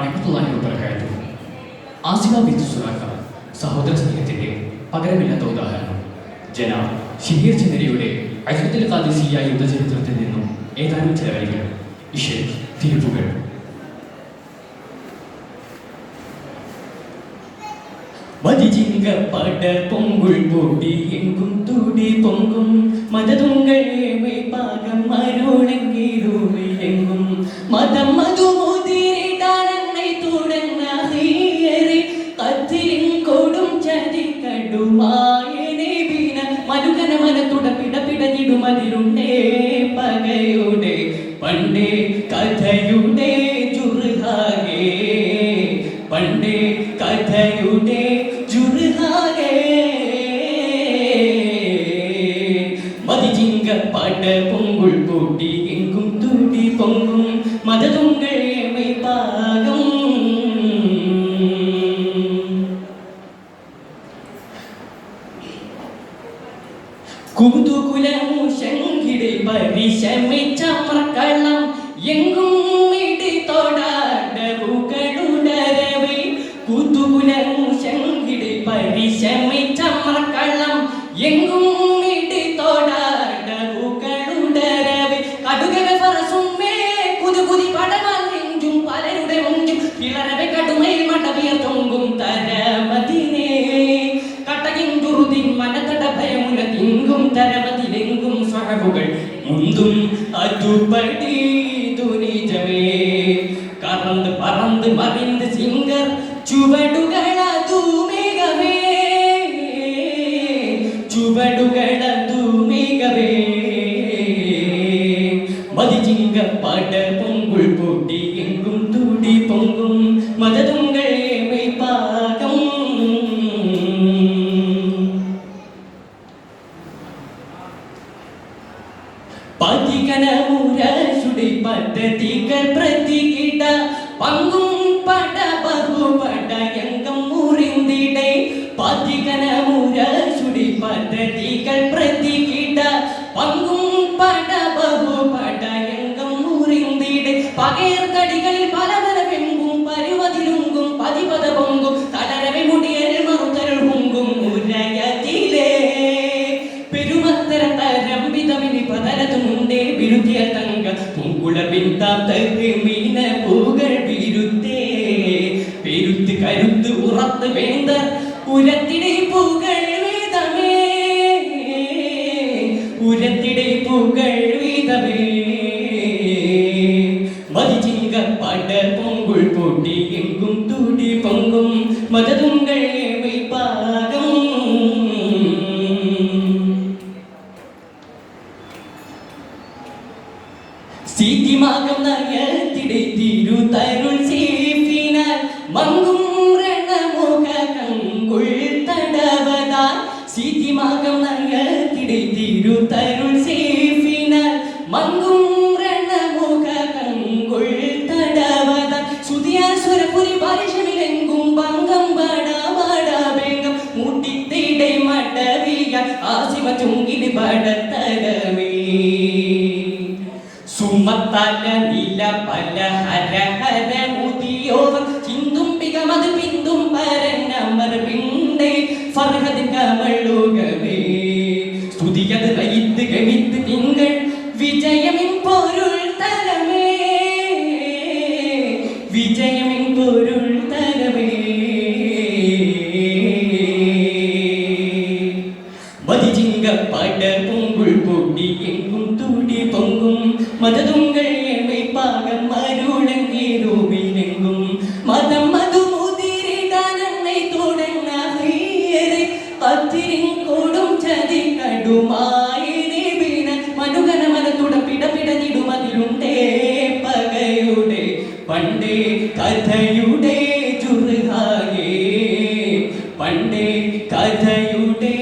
വറഹ്മത്തുള്ളാഹി വബറകാതുഹു. ആസിഫ ബിന്തു സുറാഖ സഹോദര സ്നേഹത്തിന്റെ പകരമില്ലാത്ത ഉദാഹരണം. ജനാബ് ഷഹീർ ചന്ദ്രയുടെ അജ്മത്തുൽ ഖാദിസിയ്യ യുദ്ധചരിത്രത്തിൽ നിന്നും ഏതാനും ചില വരികൾ. ഇഷേഖ് തിരുപ്പുകൾ. മതിജിങ്കപ്പട പൊങ്കുൾ പൊടി എങ്കും തുടി പൊങ്കും മതതുങ്കൾ പാകം മരുണെങ്കിരുമെങ്കും മതം മധുമുതിരിടാനങ്ങை തുടങ്ങേറി കത്തിരിൻ കൊടും ചതിക്കടുമായനെ വീണ മനുകന മനത്തുട പിടപിടഞ്ഞിടുമതിരുണ്ടേ പകയുടെ പണ്ടേ കഥയുടെ ജുർഹാകെ പണ്ടേ കഥയുടെ ജുർഹാകെ മതിജിങ്കപ്പട പൊങ്കുൾ പൊടി എങ്കും തുടി പൊങ്കും മതതുങ്കൾ പാകം കുതുകുലമുശങ്കിടിൽ പരിശമിച്ചമർക്കളം എങ്കും ഇടിത്തോടാടവുകളുടരവേ കുതുകുലമുശങ്കിടിൽ പരിശമിച്ചമർക്കളം എങ്കും ഇടിത്തോടാടവുകളുടരവേ കടുകവെ പറസുമേ കുതുകുതി പടവാൽ നെഞ്ചും പലരുടെ മുഞ്ചും കിളറവെ കടുമയിൽ മടവിയ തൊങ്കും തരമതിനേ കട്ടകിഞ്ചുറുതിൻ മനത്തട ഭയമുന തിങ്കും തരമതിലെങ്കും സഹബുകൾ മുന്തും അതുപടി തുനിജമേ കറந்து പറந்து മറിந்து സിംഗർ ചുവടുകളതുമികവേ ചുവടുകളതുമികവേ മതിജിങ്കപ്പട പൊങ്കുൾ പൊടി എങ്കും തുടി പൊങ്കും മതതുങ്കൾ പാകം പതികനമുരശുടി പദ്ധതികൾ പ്രതികിട പങ്കും പട ബഹുപട എങ്കം മുറിന്തിടേ പതികനമുരശുടി പദ്ധതികൾ പ്രതികിട പങ്കും പട ബഹുപട എങ്കം മുറിന്തിടേ പകയർ തടികളിൽ പല പല പെങ്കും പരുവതിലുങ്കും പതിപത പൊങ്കും തടരവെ മുടിയൽ മറുതരൾ ഹുങ്കും ഉരയതിലേ പെരുമത്തര തരംബിതമിനി പതരതുമുണ്ടേ വിരുദ്ധിയ തങ്ക പൂങ്കുള ബിന്ദാത്തക്ക് മീന പൂകൾ വിരുത്തേ പെരുത്ത് കരുത്ത് ഉറത്ത് വേന്ത ഉരത്തിടെ പൂകൾ വീതമേ ഉരത്തിടെ പൂകൾ വീതമേ മതിജിങ്കപ്പട പൊങ്കുൾ പൊടി എങ്കും തുടി പൊങ്കും മതതുങ്കൾ പാകം സീതിമാകം നയത്തിടെ തിരുതരുൾ സേഫിനാൽ മങ്കും രണമുഖ കങ്കുൾ തടവതാൽ സീതിമാകം നയത്തിടെ തിരുതരുൾ സേഫിനാൽ മങ്കും രണമുഖ കങ്കുൾ തടവതാൽ സുതിയാസുരപുരി പരിശമിലെങ്കും ഭംഗം ബടാബേഗം മുട്ടിത്തിടை മടവിയ ആസിമ ചുങ്കിടി പടത്തരമേ സുമത്തല നില പല ഹര ഹര മുതിയോവർ ചിന്തുംബിക മത് പിന്തും പരന്നമർ പിണ്ടേ ഫർഹദ് കമളുകമേ സ്തുതിയത് റയിത്ത് ഗമിത്ത് തിങ്കൾ വിജയമിൻ പൊരുൾ തരമേ വിജയമിൻ പൊരുൾ തരമേ മതിജിങ്കപ്പട പൊങ്കുൾ പൊടി എങ്കും തുടി പൊങ്കും മതതുങ്കൾ പാകം മരുണെങ്കിരുമെങ്കും മതം മധുമുതിരിടാനങ്ങை തുടങ്ങേറി കത്തിരിൻ കൊടും ചതിക്കടുമായനെ വീണ മനുകന മനത്തുട പിടപിടഞ്ഞിടുമതിലുണ്ടേ പകയുടെ പണ്ടേ കഥയുടെ ജുർഹാകെ പണ്ടേ കഥയുടെ